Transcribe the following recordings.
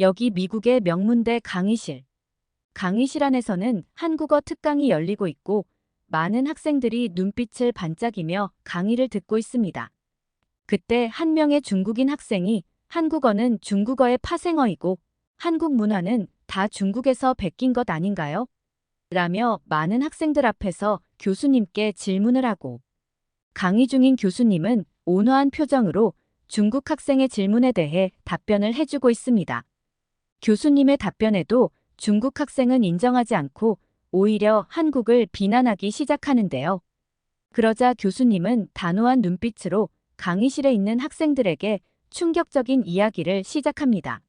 여기 미국의 명문대 강의실. 강의실 안에서는 한국어 특강이 열리고 있고 많은 학생들이 눈빛을 반짝이며 강의를 듣고 있습니다. 그때 한 명의 중국인 학생이 한국어는 중국어의 파생어이고 한국 문화는 다 중국에서 베낀 것 아닌가요? 라며 많은 학생들 앞에서 교수님께 질문을 하고 강의 중인 교수님은 온화한 표정으로 중국 학생의 질문에 대해 답변을 해주고 있습니다. 교수님의 답변에도 중국 학생은 인정하지 않고 오히려 한국을 비난하기 시작하는데요. 그러자 교수님은 단호한 눈빛으로 강의실에 있는 학생들에게 충격적인 이야기를 시작합니다.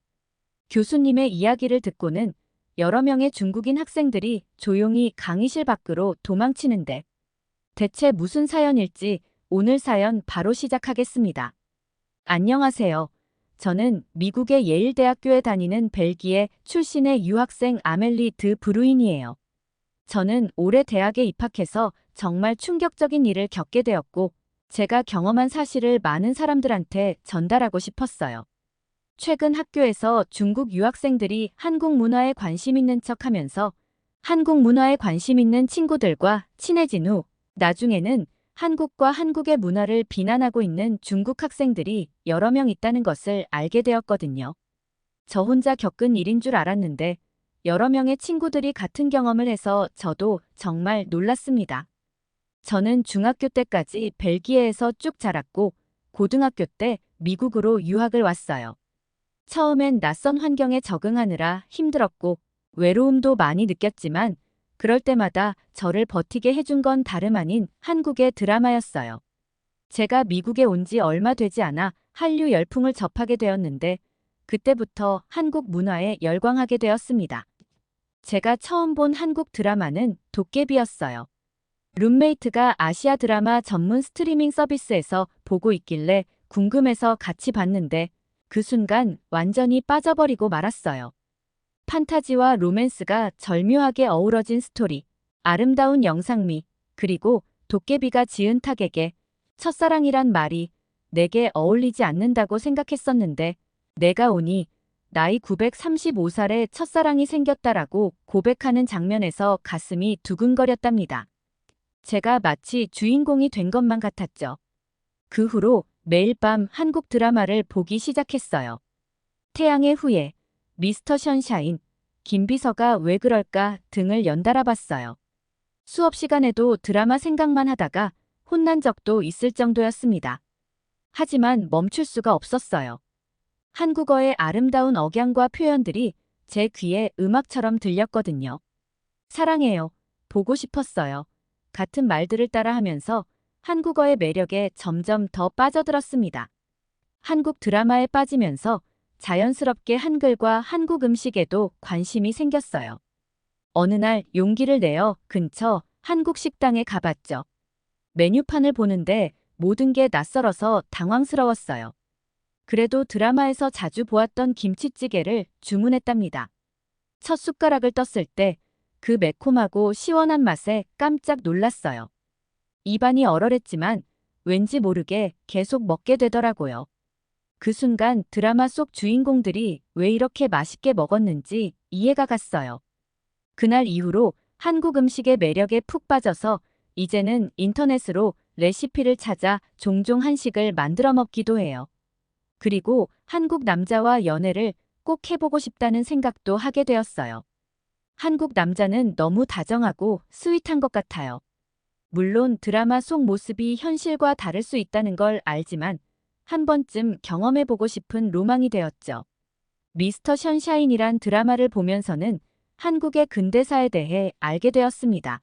교수님의 이야기를 듣고는 여러 명의 중국인 학생들이 조용히 강의실 밖으로 도망치는데 대체 무슨 사연일지 오늘 사연 바로 시작하겠습니다. 안녕하세요. 저는 미국의 예일대학교에 다니는 벨기에 출신의 유학생 아멜리 드 브루인이에요. 저는 올해 대학에 입학해서 정말 충격적인 일을 겪게 되었고, 제가 경험한 사실을 많은 사람들한테 전달하고 싶었어요. 최근 학교에서 중국 유학생들이 한국 문화에 관심 있는 척 하면서 한국 문화에 관심 있는 친구들과 친해진 후, 나중에는 한국과 한국의 문화를 비난하고 있는 중국 학생들이 여러 명 있다는 것을 알게 되었거든요. 저 혼자 겪은 일인 줄 알았는데 여러 명의 친구들이 같은 경험을 해서 저도 정말 놀랐습니다. 저는 중학교 때까지 벨기에에서 쭉 자랐고 고등학교 때 미국으로 유학을 왔어요. 처음엔 낯선 환경에 적응하느라 힘들었고 외로움도 많이 느꼈지만 그럴 때마다 저를 버티게 해준 건 다름 아닌 한국의 드라마였어요. 제가 미국에 온 지 얼마 되지 않아 한류 열풍을 접하게 되었는데 그때부터 한국 문화에 열광하게 되었습니다. 제가 처음 본 한국 드라마는 도깨비였어요. 룸메이트가 아시아 드라마 전문 스트리밍 서비스에서 보고 있길래 궁금해서 같이 봤는데 그 순간 완전히 빠져버리고 말았어요. 판타지와 로맨스가 절묘하게 어우러진 스토리, 아름다운 영상미, 그리고 도깨비가 지은 타객에 첫사랑이란 말이 내게 어울리지 않는다고 생각했었는데 내가 오니 나이 935살에 첫사랑이 생겼다라고 고백하는 장면에서 가슴이 두근거렸답니다. 제가 마치 주인공이 된 것만 같았죠. 그 후로 매일 밤 한국 드라마를 보기 시작했어요. 태양의 후예, 미스터 션샤인, 김비서가 왜 그럴까 등을 연달아 봤어요. 수업 시간에도 드라마 생각만 하다가 혼난 적도 있을 정도였습니다. 하지만 멈출 수가 없었어요. 한국어의 아름다운 억양과 표현들이 제 귀에 음악처럼 들렸거든요. 사랑해요. 보고 싶었어요. 같은 말들을 따라하면서 한국어의 매력에 점점 더 빠져들었습니다. 한국 드라마에 빠지면서 자연스럽게 한글과 한국 음식에도 관심이 생겼어요. 어느 날 용기를 내어 근처 한국 식당에 가봤죠. 메뉴판을 보는데 모든 게 낯설어서 당황스러웠어요. 그래도 드라마에서 자주 보았던 김치찌개를 주문했답니다. 첫 숟가락을 떴을 때 그 매콤하고 시원한 맛에 깜짝 놀랐어요. 입안이 얼얼했지만 왠지 모르게 계속 먹게 되더라고요. 그 순간 드라마 속 주인공들이 왜 이렇게 맛있게 먹었는지 이해가 갔어요. 그날 이후로 한국 음식의 매력에 푹 빠져서 이제는 인터넷으로 레시피를 찾아 종종 한식을 만들어 먹기도 해요. 그리고 한국 남자와 연애를 꼭 해보고 싶다는 생각도 하게 되었어요. 한국 남자는 너무 다정하고 스윗한 것 같아요. 물론 드라마 속 모습이 현실과 다를 수 있다는 걸 알지만 한 번쯤 경험해보고 싶은 로망이 되었죠. 미스터 션샤인이란 드라마를 보면서는 한국의 근대사에 대해 알게 되었습니다.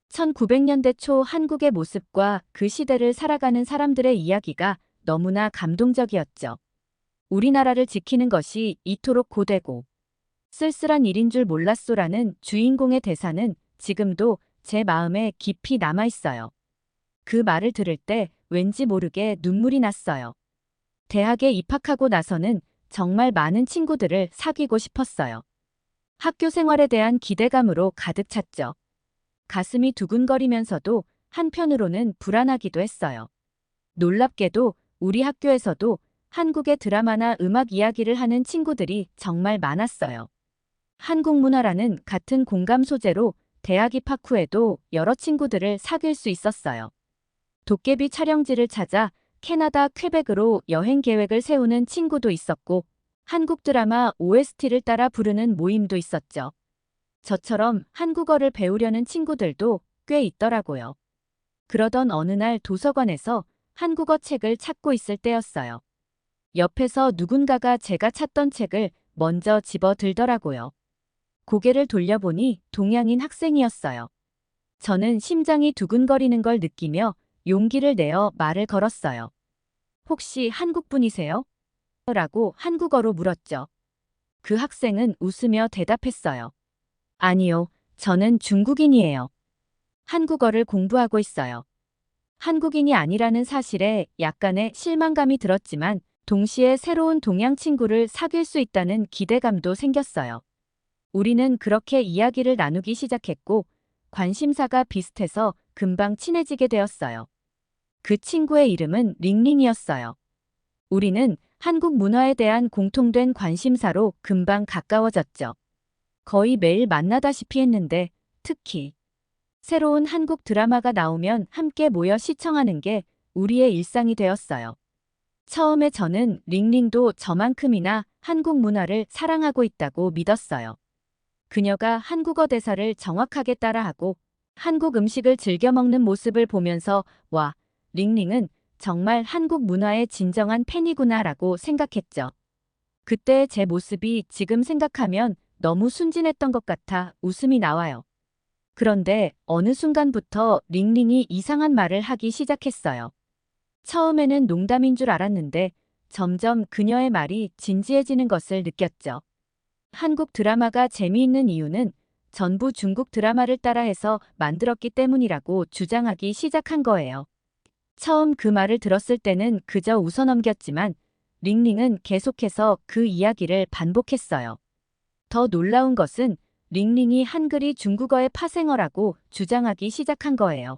1900년대 초 한국의 모습과 그 시대를 살아가는 사람들의 이야기가 너무나 감동적이었죠. 우리나라를 지키는 것이 이토록 고되고 쓸쓸한 일인 줄 몰랐소라는 주인공의 대사는 지금도 제 마음에 깊이 남아있어요. 그 말을 들을 때 왠지 모르게 눈물이 났어요. 대학에 입학하고 나서는 정말 많은 친구들을 사귀고 싶었어요. 학교 생활에 대한 기대감으로 가득 찼죠. 가슴이 두근거리면서도 한편으로는 불안하기도 했어요. 놀랍게도 우리 학교에서도 한국의 드라마나 음악 이야기를 하는 친구들이 정말 많았어요. 한국 문화라는 같은 공감 소재로 대학 입학 후에도 여러 친구들을 사귈 수 있었어요. 도깨비 촬영지를 찾아 캐나다 퀘벡으로 여행 계획을 세우는 친구도 있었고, 한국 드라마 OST를 따라 부르는 모임도 있었죠. 저처럼 한국어를 배우려는 친구들도 꽤 있더라고요. 그러던 어느 날 도서관에서 한국어 책을 찾고 있을 때였어요. 옆에서 누군가가 제가 찾던 책을 먼저 집어 들더라고요. 고개를 돌려보니 동양인 학생이었어요. 저는 심장이 두근거리는 걸 느끼며 용기를 내어 말을 걸었어요. 혹시 한국 분이세요? 라고 한국어로 물었죠. 그 학생은 웃으며 대답했어요. 아니요, 저는 중국인이에요. 한국어를 공부하고 있어요. 한국인이 아니라는 사실에 약간의 실망감이 들었지만 동시에 새로운 동양 친구를 사귈 수 있다는 기대감도 생겼어요. 우리는 그렇게 이야기를 나누기 시작했고 관심사가 비슷해서 금방 친해지게 되었어요. 그 친구의 이름은 링링이었어요. 우리는 한국 문화에 대한 공통된 관심사로 금방 가까워졌죠. 거의 매일 만나다시피 했는데 특히 새로운 한국 드라마가 나오면 함께 모여 시청하는 게 우리의 일상이 되었어요. 처음에 저는 링링도 저만큼이나 한국 문화를 사랑하고 있다고 믿었어요. 그녀가 한국어 대사를 정확하게 따라하고 한국 음식을 즐겨 먹는 모습을 보면서 와, 링링은 정말 한국 문화의 진정한 팬이구나라고 생각했죠. 그때의 제 모습이 지금 생각하면 너무 순진했던 것 같아 웃음이 나와요. 그런데 어느 순간부터 링링이 이상한 말을 하기 시작했어요. 처음에는 농담인 줄 알았는데 점점 그녀의 말이 진지해지는 것을 느꼈죠. 한국 드라마가 재미있는 이유는 전부 중국 드라마를 따라해서 만들었기 때문이라고 주장하기 시작한 거예요. 처음 그 말을 들었을 때는 그저 웃어넘겼지만 링링은 계속해서 그 이야기를 반복했어요. 더 놀라운 것은 링링이 한글이 중국어의 파생어라고 주장하기 시작한 거예요.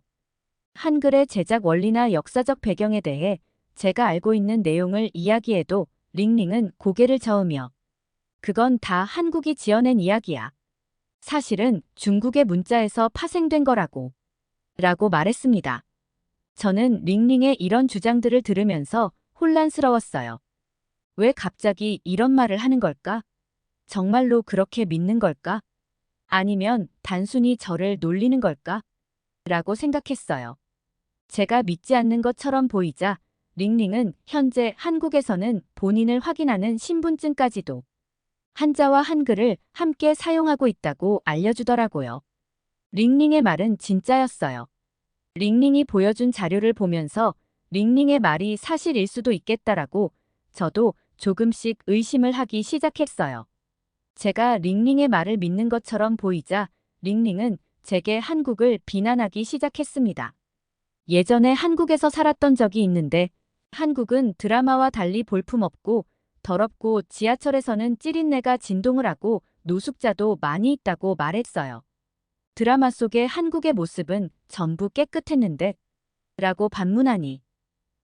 한글의 제작 원리나 역사적 배경에 대해 제가 알고 있는 내용을 이야기해도 링링은 고개를 저으며 그건 다 한국이 지어낸 이야기야. 사실은 중국의 문자에서 파생된 거라고 라고 말했습니다. 저는 링링의 이런 주장들을 들으면서 혼란스러웠어요. 왜 갑자기 이런 말을 하는 걸까? 정말로 그렇게 믿는 걸까? 아니면 단순히 저를 놀리는 걸까? 라고 생각했어요. 제가 믿지 않는 것처럼 보이자 링링은 현재 한국에서는 본인을 확인하는 신분증까지도 한자와 한글을 함께 사용하고 있다고 알려주더라고요. 링링의 말은 진짜였어요. 링링이 보여준 자료를 보면서 링링의 말이 사실일 수도 있겠다라고 저도 조금씩 의심을 하기 시작했어요. 제가 링링의 말을 믿는 것처럼 보이자 링링은 제게 한국을 비난하기 시작했습니다. 예전에 한국에서 살았던 적이 있는데 한국은 드라마와 달리 볼품없고 더럽고 지하철에서는 찌린내가 진동을 하고 노숙자도 많이 있다고 말했어요. 드라마 속의 한국의 모습은 전부 깨끗했는데 라고 반문하니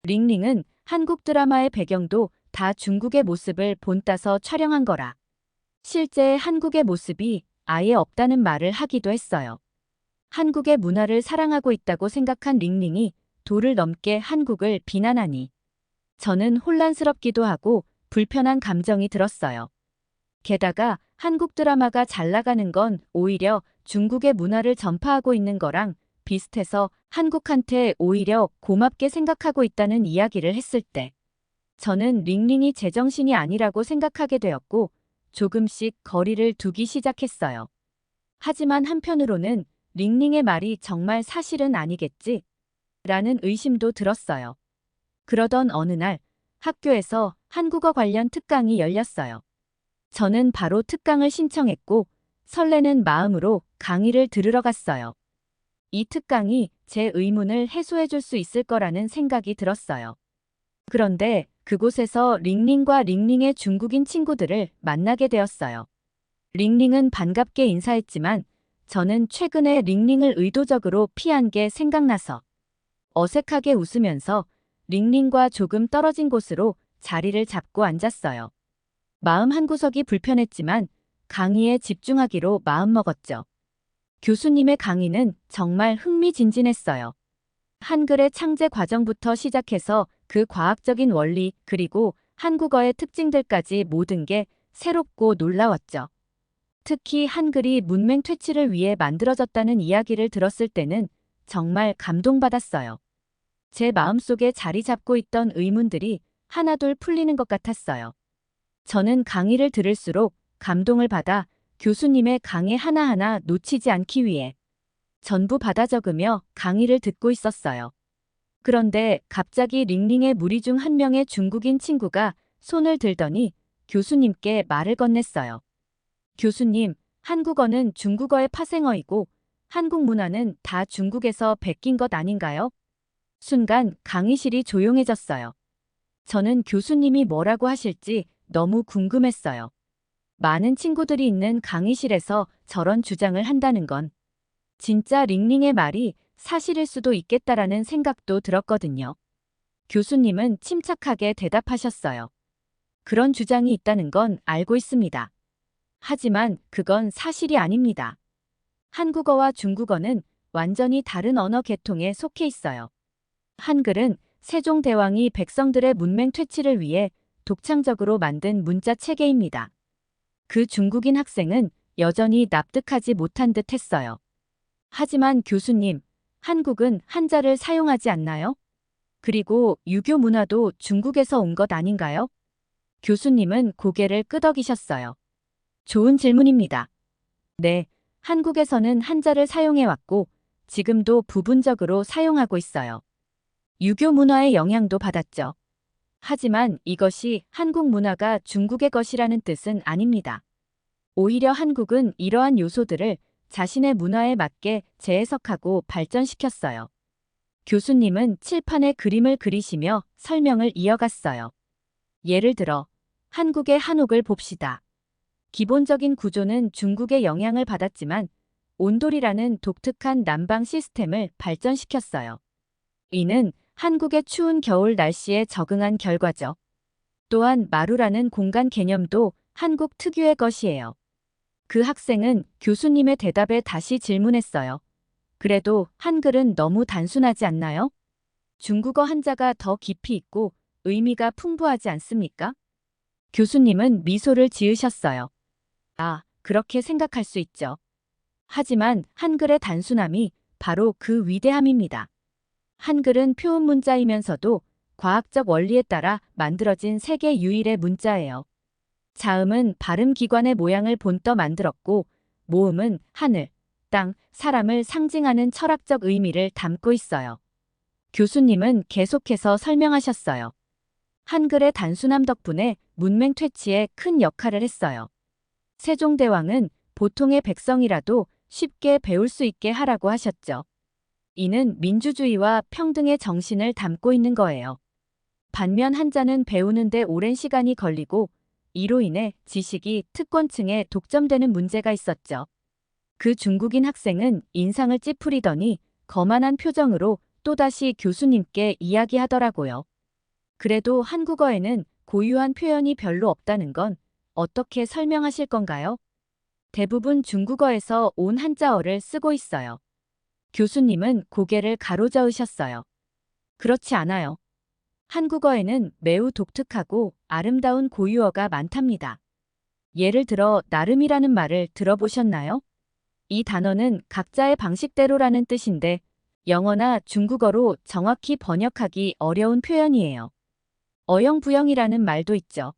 링링은 한국 드라마의 배경도 다 중국의 모습을 본따서 촬영한 거라. 실제 한국의 모습이 아예 없다는 말을 하기도 했어요. 한국의 문화를 사랑하고 있다고 생각한 링링이 도를 넘게 한국을 비난하니 저는 혼란스럽기도 하고 불편한 감정이 들었어요. 게다가 한국 드라마가 잘 나가는 건 오히려 중국의 문화를 전파하고 있는 거랑 비슷해서 한국한테 오히려 고맙게 생각하고 있다는 이야기를 했을 때 저는 링링이 제정신이 아니라고 생각하게 되었고 조금씩 거리를 두기 시작했어요. 하지만 한편으로는 링링의 말이 정말 사실은 아니겠지? 라는 의심도 들었어요. 그러던 어느 날 학교에서 한국어 관련 특강이 열렸어요. 저는 바로 특강을 신청했고 설레는 마음으로 강의를 들으러 갔어요. 이 특강이 제 의문을 해소해 줄 수 있을 거라는 생각이 들었어요. 그런데 그곳에서 링링과 링링의 중국인 친구들을 만나게 되었어요. 링링은 반갑게 인사했지만 저는 최근에 링링을 의도적으로 피한 게 생각나서 어색하게 웃으면서 링링과 조금 떨어진 곳으로 자리를 잡고 앉았어요. 마음 한구석이 불편했지만 강의에 집중하기로 마음먹었죠. 교수님의 강의는 정말 흥미진진했어요. 한글의 창제 과정부터 시작해서 그 과학적인 원리 그리고 한국어의 특징들까지 모든 게 새롭고 놀라웠죠. 특히 한글이 문맹 퇴치를 위해 만들어졌다는 이야기를 들었을 때는 정말 감동받았어요. 제 마음속에 자리 잡고 있던 의문들이 하나둘 풀리는 것 같았어요. 저는 강의를 들을수록 감동을 받아 교수님의 강의 하나하나 놓치지 않기 위해 전부 받아 적으며 강의를 듣고 있었어요. 그런데 갑자기 링링의 무리 중 한 명의 중국인 친구가 손을 들더니 교수님께 말을 건넸어요. 교수님, 한국어는 중국어의 파생어이고 한국 문화는 다 중국에서 베낀 것 아닌가요? 순간 강의실이 조용해졌어요. 저는 교수님이 뭐라고 하실지 너무 궁금했어요. 많은 친구들이 있는 강의실에서 저런 주장을 한다는 건 진짜 링링의 말이 사실일 수도 있겠다라는 생각도 들었거든요. 교수님은 침착하게 대답하셨어요. 그런 주장이 있다는 건 알고 있습니다. 하지만 그건 사실이 아닙니다. 한국어와 중국어는 완전히 다른 언어 계통에 속해 있어요. 한글은 세종대왕이 백성들의 문맹 퇴치를 위해 독창적으로 만든 문자 체계입니다. 그 중국인 학생은 여전히 납득하지 못한 듯 했어요. 하지만 교수님, 한국은 한자를 사용하지 않나요? 그리고 유교 문화도 중국에서 온 것 아닌가요? 교수님은 고개를 끄덕이셨어요. 좋은 질문입니다. 네, 한국에서는 한자를 사용해왔고 지금도 부분적으로 사용하고 있어요. 유교 문화의 영향도 받았죠. 하지만 이것이 한국 문화가 중국의 것이라는 뜻은 아닙니다. 오히려 한국은 이러한 요소들을 자신의 문화에 맞게 재해석하고 발전시켰어요. 교수님은 칠판에 그림을 그리시며 설명을 이어갔어요. 예를 들어 한국의 한옥을 봅시다. 기본적인 구조는 중국의 영향을 받았지만 온돌이라는 독특한 난방 시스템을 발전시켰어요. 이는 한국의 추운 겨울 날씨에 적응한 결과죠. 또한 마루라는 공간 개념도 한국 특유의 것이에요. 그 학생은 교수님의 대답에 다시 질문했어요. 그래도 한글은 너무 단순하지 않나요? 중국어 한자가 더 깊이 있고 의미가 풍부하지 않습니까? 교수님은 미소를 지으셨어요. 아, 그렇게 생각할 수 있죠. 하지만 한글의 단순함이 바로 그 위대함입니다. 한글은 표음 문자이면서도 과학적 원리에 따라 만들어진 세계 유일의 문자예요. 자음은 발음 기관의 모양을 본떠 만들었고 모음은 하늘, 땅, 사람을 상징하는 철학적 의미를 담고 있어요. 교수님은 계속해서 설명하셨어요. 한글의 단순함 덕분에 문맹 퇴치에 큰 역할을 했어요. 세종대왕은 보통의 백성이라도 쉽게 배울 수 있게 하라고 하셨죠. 이는 민주주의와 평등의 정신을 담고 있는 거예요. 반면 한자는 배우는데 오랜 시간이 걸리고 이로 인해 지식이 특권층에 독점되는 문제가 있었죠. 그 중국인 학생은 인상을 찌푸리더니 거만한 표정으로 또다시 교수님께 이야기하더라고요. 그래도 한국어에는 고유한 표현이 별로 없다는 건 어떻게 설명하실 건가요? 대부분 중국어에서 온 한자어를 쓰고 있어요. 교수님은 고개를 가로저으셨어요. 그렇지 않아요. 한국어에는 매우 독특하고 아름다운 고유어가 많답니다. 예를 들어 나름이라는 말을 들어보셨나요? 이 단어는 각자의 방식대로라는 뜻인데 영어나 중국어로 정확히 번역하기 어려운 표현이에요. 어영부영이라는 말도 있죠.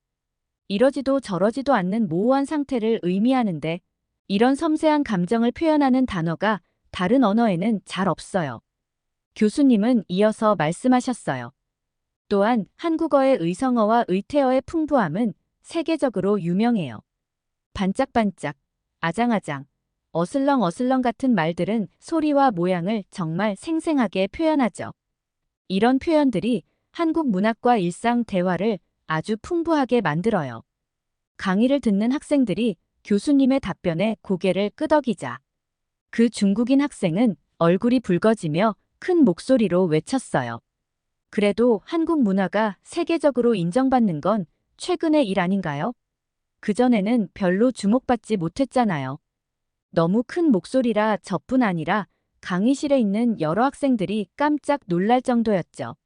이러지도 저러지도 않는 모호한 상태를 의미하는데 이런 섬세한 감정을 표현하는 단어가 다른 언어에는 잘 없어요. 교수님은 이어서 말씀하셨어요. 또한 한국어의 의성어와 의태어의 풍부함은 세계적으로 유명해요. 반짝반짝, 아장아장, 어슬렁어슬렁 같은 말들은 소리와 모양을 정말 생생하게 표현하죠. 이런 표현들이 한국 문학과 일상 대화를 아주 풍부하게 만들어요. 강의를 듣는 학생들이 교수님의 답변에 고개를 끄덕이자 그 중국인 학생은 얼굴이 붉어지며 큰 목소리로 외쳤어요. 그래도 한국 문화가 세계적으로 인정받는 건 최근의 일 아닌가요? 그전에는 별로 주목받지 못했잖아요. 너무 큰 목소리라 저뿐 아니라 강의실에 있는 여러 학생들이 깜짝 놀랄 정도였죠.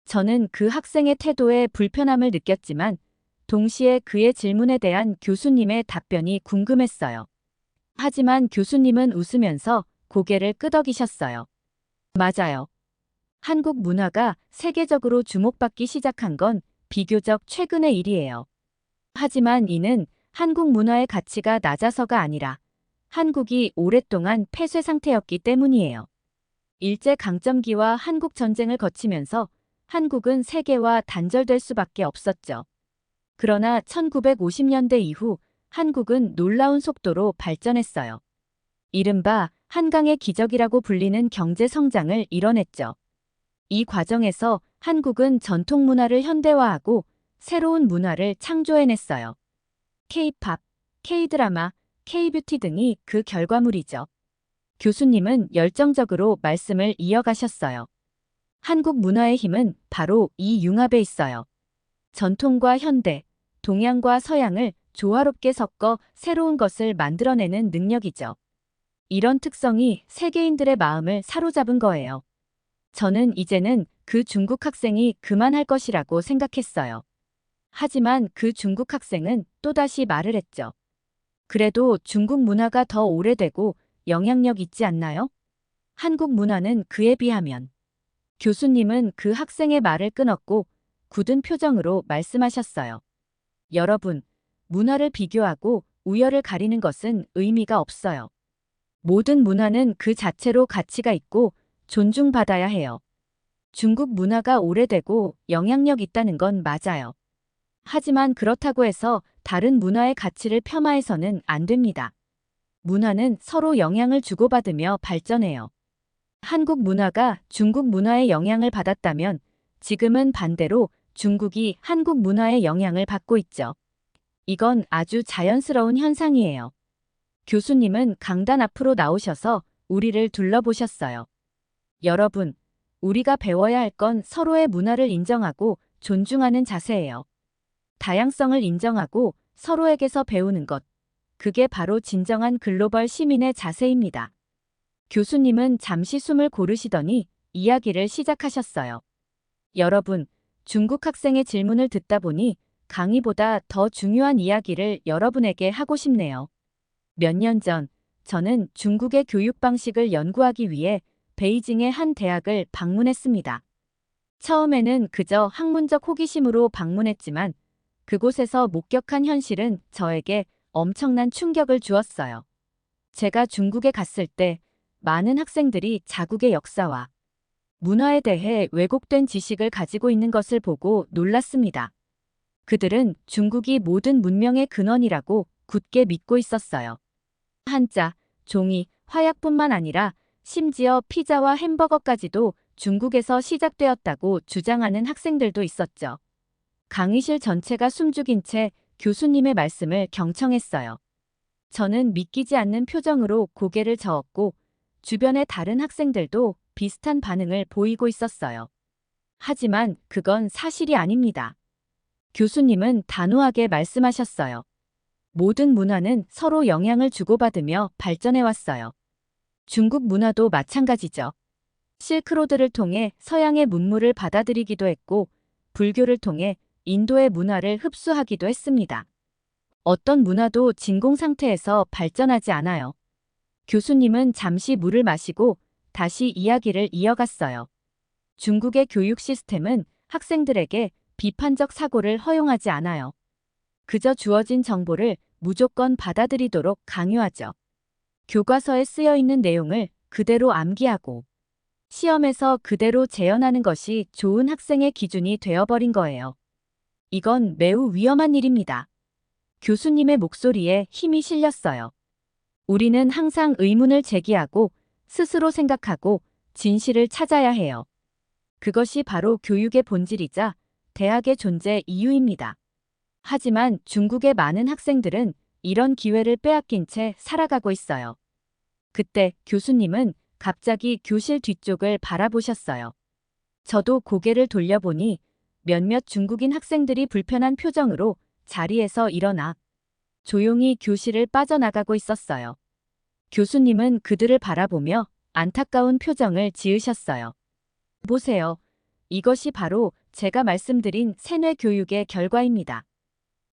저는 그 학생의 태도에 불편함을 느꼈지만 동시에 그의 질문에 대한 교수님의 답변이 궁금했어요. 하지만 교수님은 웃으면서 고개를 끄덕이셨어요. 맞아요. 한국 문화가 세계적으로 주목받기 시작한 건 비교적 최근의 일이에요. 하지만 이는 한국 문화의 가치가 낮아서가 아니라 한국이 오랫동안 폐쇄 상태였기 때문이에요. 일제강점기와 한국전쟁을 거치면서 한국은 세계와 단절될 수밖에 없었죠. 그러나 1950년대 이후 한국은 놀라운 속도로 발전했어요. 이른바 한강의 기적이라고 불리는 경제 성장을 이뤄냈죠. 이 과정에서 한국은 전통 문화를 현대화하고 새로운 문화를 창조해냈어요. K-팝, K-드라마, K-뷰티 등이 그 결과물이죠. 교수님은 열정적으로 말씀을 이어가셨어요. 한국 문화의 힘은 바로 이 융합에 있어요. 전통과 현대, 동양과 서양을 조화롭게 섞어 새로운 것을 만들어내는 능력이죠. 이런 특성이 세계인들의 마음을 사로잡은 거예요. 저는 이제는 그 중국 학생이 그만할 것이라고 생각했어요. 하지만 그 중국 학생은 또다시 말을 했죠. 그래도 중국 문화가 더 오래되고 영향력 있지 않나요? 한국 문화는 그에 비하면. 교수님은 그 학생의 말을 끊었고 굳은 표정으로 말씀하셨어요. 여러분, 문화를 비교하고 우열을 가리는 것은 의미가 없어요. 모든 문화는 그 자체로 가치가 있고 존중받아야 해요. 중국 문화가 오래되고 영향력 있다는 건 맞아요. 하지만 그렇다고 해서 다른 문화의 가치를 폄하해서는 안 됩니다. 문화는 서로 영향을 주고받으며 발전해요. 한국 문화가 중국 문화의 영향을 받았다면 지금은 반대로 중국이 한국 문화의 영향을 받고 있죠. 이건 아주 자연스러운 현상이에요. 교수님은 강단 앞으로 나오셔서 우리를 둘러보셨어요. 여러분, 우리가 배워야 할 건 서로의 문화를 인정하고 존중하는 자세예요. 다양성을 인정하고 서로에게서 배우는 것. 그게 바로 진정한 글로벌 시민의 자세입니다. 교수님은 잠시 숨을 고르시더니 이야기를 시작하셨어요. 여러분, 중국 학생의 질문을 듣다 보니 강의보다 더 중요한 이야기를 여러분에게 하고 싶네요. 몇 년 전, 저는 중국의 교육 방식을 연구하기 위해 베이징의 한 대학을 방문했습니다. 처음에는 그저 학문적 호기심으로 방문했지만 그곳에서 목격한 현실은 저에게 엄청난 충격을 주었어요. 제가 중국에 갔을 때 많은 학생들이 자국의 역사와 문화에 대해 왜곡된 지식을 가지고 있는 것을 보고 놀랐습니다. 그들은 중국이 모든 문명의 근원이라고 굳게 믿고 있었어요. 한자, 종이, 화약뿐만 아니라 심지어 피자와 햄버거까지도 중국에서 시작되었다고 주장하는 학생들도 있었죠. 강의실 전체가 숨죽인 채 교수님의 말씀을 경청했어요. 저는 믿기지 않는 표정으로 고개를 저었고 주변의 다른 학생들도 비슷한 반응을 보이고 있었어요. 하지만 그건 사실이 아닙니다. 교수님은 단호하게 말씀하셨어요. 모든 문화는 서로 영향을 주고받으며 발전해왔어요. 중국 문화도 마찬가지죠. 실크로드를 통해 서양의 문물을 받아들이기도 했고 불교를 통해 인도의 문화를 흡수하기도 했습니다. 어떤 문화도 진공 상태에서 발전하지 않아요. 교수님은 잠시 물을 마시고 다시 이야기를 이어갔어요. 중국의 교육 시스템은 학생들에게 비판적 사고를 허용하지 않아요. 그저 주어진 정보를 무조건 받아들이도록 강요하죠. 교과서에 쓰여 있는 내용을 그대로 암기하고 시험에서 그대로 재현하는 것이 좋은 학생의 기준이 되어버린 거예요. 이건 매우 위험한 일입니다. 교수님의 목소리에 힘이 실렸어요. 우리는 항상 의문을 제기하고 스스로 생각하고 진실을 찾아야 해요. 그것이 바로 교육의 본질이자 대학의 존재 이유입니다. 하지만 중국의 많은 학생들은 이런 기회를 빼앗긴 채 살아가고 있어요. 그때 교수님은 갑자기 교실 뒤쪽을 바라보셨어요. 저도 고개를 돌려보니 몇몇 중국인 학생들이 불편한 표정으로 자리에서 일어나 조용히 교실을 빠져나가고 있었어요. 교수님은 그들을 바라보며 안타까운 표정을 지으셨어요. 보세요. 이것이 바로 제가 말씀드린 세뇌 교육의 결과입니다.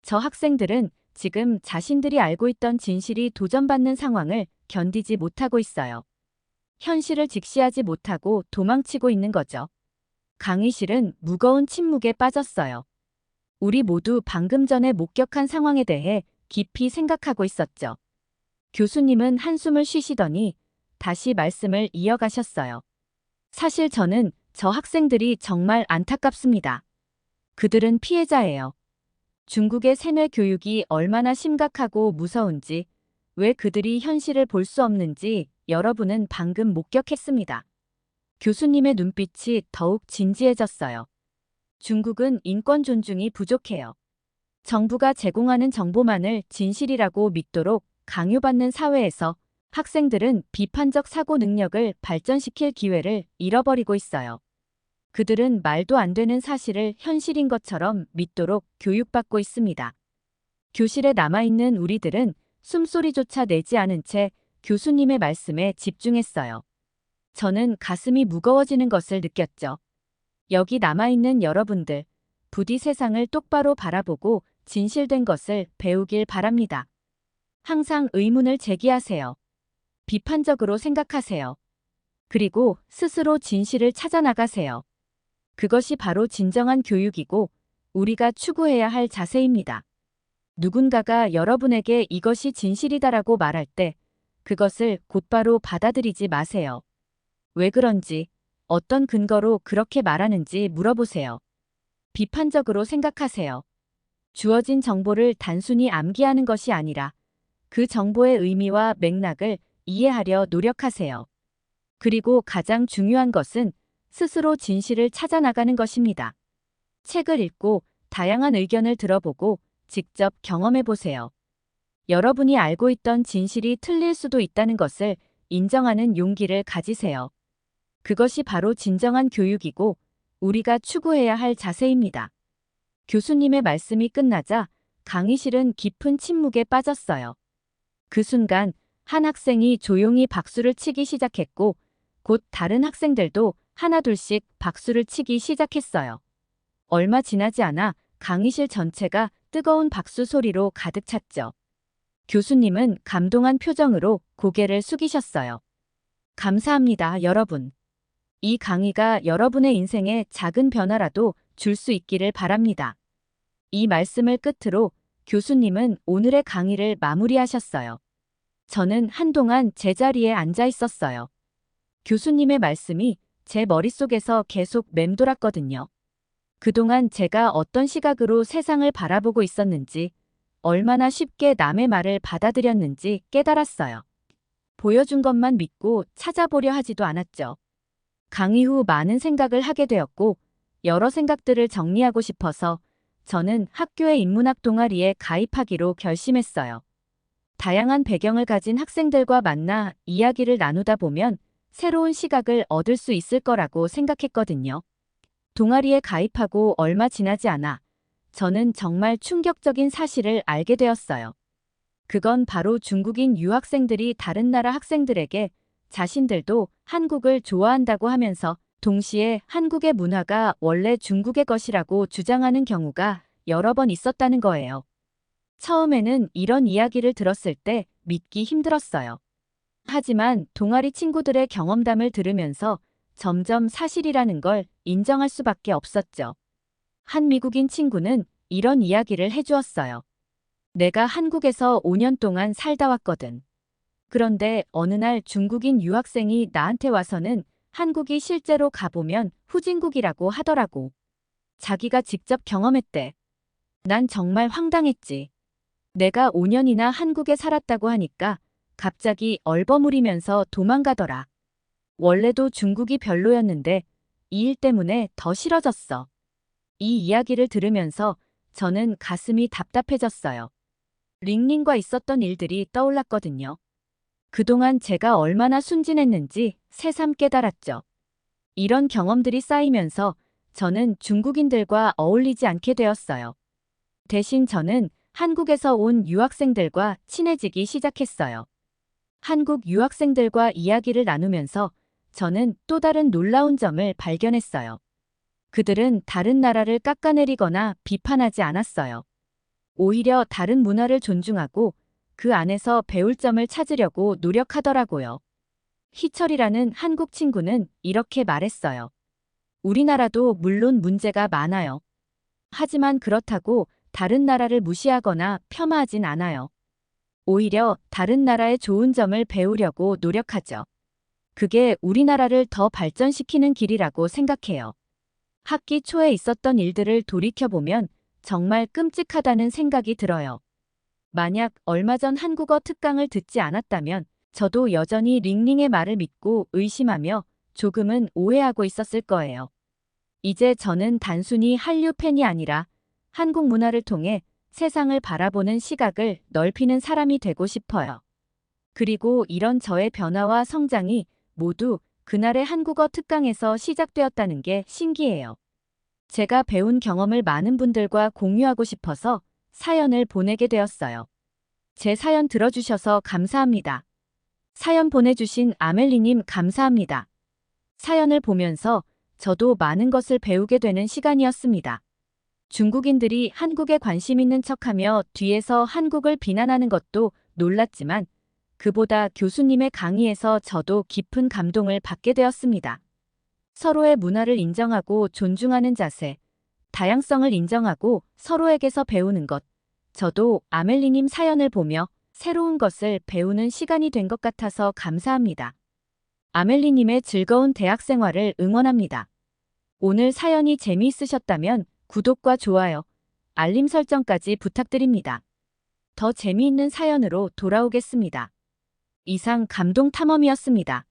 저 학생들은 지금 자신들이 알고 있던 진실이 도전받는 상황을 견디지 못하고 있어요. 현실을 직시하지 못하고 도망치고 있는 거죠. 강의실은 무거운 침묵에 빠졌어요. 우리 모두 방금 전에 목격한 상황에 대해 깊이 생각하고 있었죠. 교수님은 한숨을 쉬시더니 다시 말씀을 이어가셨어요. 사실 저는 저 학생들이 정말 안타깝습니다. 그들은 피해자예요. 중국의 세뇌 교육이 얼마나 심각하고 무서운지, 왜 그들이 현실을 볼 수 없는지 여러분은 방금 목격했습니다. 교수님의 눈빛이 더욱 진지해졌어요. 중국은 인권 존중이 부족해요. 정부가 제공하는 정보만을 진실이라고 믿도록 강요받는 사회에서 학생들은 비판적 사고 능력을 발전시킬 기회를 잃어버리고 있어요. 그들은 말도 안 되는 사실을 현실인 것처럼 믿도록 교육받고 있습니다. 교실에 남아있는 우리들은 숨소리조차 내지 않은 채 교수님의 말씀에 집중했어요. 저는 가슴이 무거워지는 것을 느꼈죠. 여기 남아있는 여러분들, 부디 세상을 똑바로 바라보고 진실된 것을 배우길 바랍니다. 항상 의문을 제기하세요. 비판적으로 생각하세요. 그리고 스스로 진실을 찾아나가세요. 그것이 바로 진정한 교육이고 우리가 추구해야 할 자세입니다. 누군가가 여러분에게 이것이 진실이다라고 말할 때 그것을 곧바로 받아들이지 마세요. 왜 그런지, 어떤 근거로 그렇게 말하는지 물어보세요. 비판적으로 생각하세요. 주어진 정보를 단순히 암기하는 것이 아니라 그 정보의 의미와 맥락을 이해하려 노력하세요. 그리고 가장 중요한 것은 스스로 진실을 찾아나가는 것입니다. 책을 읽고 다양한 의견을 들어보고 직접 경험해 보세요. 여러분이 알고 있던 진실이 틀릴 수도 있다는 것을 인정하는 용기를 가지세요. 그것이 바로 진정한 교육이고 우리가 추구해야 할 자세입니다. 교수님의 말씀이 끝나자 강의실은 깊은 침묵에 빠졌어요. 그 순간 한 학생이 조용히 박수를 치기 시작했고 곧 다른 학생들도 하나둘씩 박수를 치기 시작했어요. 얼마 지나지 않아 강의실 전체가 뜨거운 박수 소리로 가득 찼죠. 교수님은 감동한 표정으로 고개를 숙이셨어요. 감사합니다, 여러분. 이 강의가 여러분의 인생에 작은 변화라도 줄 수 있기를 바랍니다. 이 말씀을 끝으로 교수님은 오늘의 강의를 마무리하셨어요. 저는 한동안 제자리에 앉아 있었어요. 교수님의 말씀이 제 머릿속에서 계속 맴돌았거든요. 그동안 제가 어떤 시각으로 세상을 바라보고 있었는지, 얼마나 쉽게 남의 말을 받아들였는지 깨달았어요. 보여준 것만 믿고 찾아보려 하지도 않았죠. 강의 후 많은 생각을 하게 되었고, 여러 생각들을 정리하고 싶어서 저는 학교의 인문학 동아리에 가입하기로 결심했어요. 다양한 배경을 가진 학생들과 만나 이야기를 나누다 보면 새로운 시각을 얻을 수 있을 거라고 생각했거든요. 동아리에 가입하고 얼마 지나지 않아 저는 정말 충격적인 사실을 알게 되었어요. 그건 바로 중국인 유학생들이 다른 나라 학생들에게 자신들도 한국을 좋아한다고 하면서 동시에 한국의 문화가 원래 중국의 것이라고 주장하는 경우가 여러 번 있었다는 거예요. 처음에는 이런 이야기를 들었을 때 믿기 힘들었어요. 하지만 동아리 친구들의 경험담을 들으면서 점점 사실이라는 걸 인정할 수밖에 없었죠. 한 미국인 친구는 이런 이야기를 해주었어요. 내가 한국에서 5년 동안 살다 왔거든. 그런데 어느 날 중국인 유학생이 나한테 와서는 한국이 실제로 가보면 후진국이라고 하더라고. 자기가 직접 경험했대. 난 정말 황당했지. 내가 5년이나 한국에 살았다고 하니까 갑자기 얼버무리면서 도망가더라. 원래도 중국이 별로였는데 이 일 때문에 더 싫어졌어. 이 이야기를 들으면서 저는 가슴이 답답해졌어요. 링링과 있었던 일들이 떠올랐거든요. 그동안 제가 얼마나 순진했는지 새삼 깨달았죠. 이런 경험들이 쌓이면서 저는 중국인들과 어울리지 않게 되었어요. 대신 저는 한국에서 온 유학생들과 친해지기 시작했어요. 한국 유학생들과 이야기를 나누면서 저는 또 다른 놀라운 점을 발견했어요. 그들은 다른 나라를 깎아내리거나 비판하지 않았어요. 오히려 다른 문화를 존중하고 그 안에서 배울 점을 찾으려고 노력하더라고요. 희철이라는 한국 친구는 이렇게 말했어요. 우리나라도 물론 문제가 많아요. 하지만 그렇다고 다른 나라를 무시하거나 폄하하진 않아요. 오히려 다른 나라의 좋은 점을 배우려고 노력하죠. 그게 우리나라를 더 발전시키는 길이라고 생각해요. 학기 초에 있었던 일들을 돌이켜보면 정말 끔찍하다는 생각이 들어요. 만약 얼마 전 한국어 특강을 듣지 않았다면 저도 여전히 링링의 말을 믿고 의심하며 조금은 오해하고 있었을 거예요. 이제 저는 단순히 한류 팬이 아니라 한국 문화를 통해 세상을 바라보는 시각을 넓히는 사람이 되고 싶어요. 그리고 이런 저의 변화와 성장이 모두 그날의 한국어 특강에서 시작되었다는 게 신기해요. 제가 배운 경험을 많은 분들과 공유하고 싶어서 사연을 보내게 되었어요. 제 사연 들어주셔서 감사합니다. 사연 보내주신 아멜리님 감사합니다. 사연을 보면서 저도 많은 것을 배우게 되는 시간이었습니다. 중국인들이 한국에 관심 있는 척하며 뒤에서 한국을 비난하는 것도 놀랐지만 그보다 교수님의 강의에서 저도 깊은 감동을 받게 되었습니다. 서로의 문화를 인정하고 존중하는 자세, 다양성을 인정하고 서로에게서 배우는 것. 저도 아멜리님 사연을 보며 새로운 것을 배우는 시간이 된 것 같아서 감사합니다. 아멜리님의 즐거운 대학 생활을 응원합니다. 오늘 사연이 재미있으셨다면 구독과 좋아요, 알림 설정까지 부탁드립니다. 더 재미있는 사연으로 돌아오겠습니다. 이상 감동 탐험이었습니다.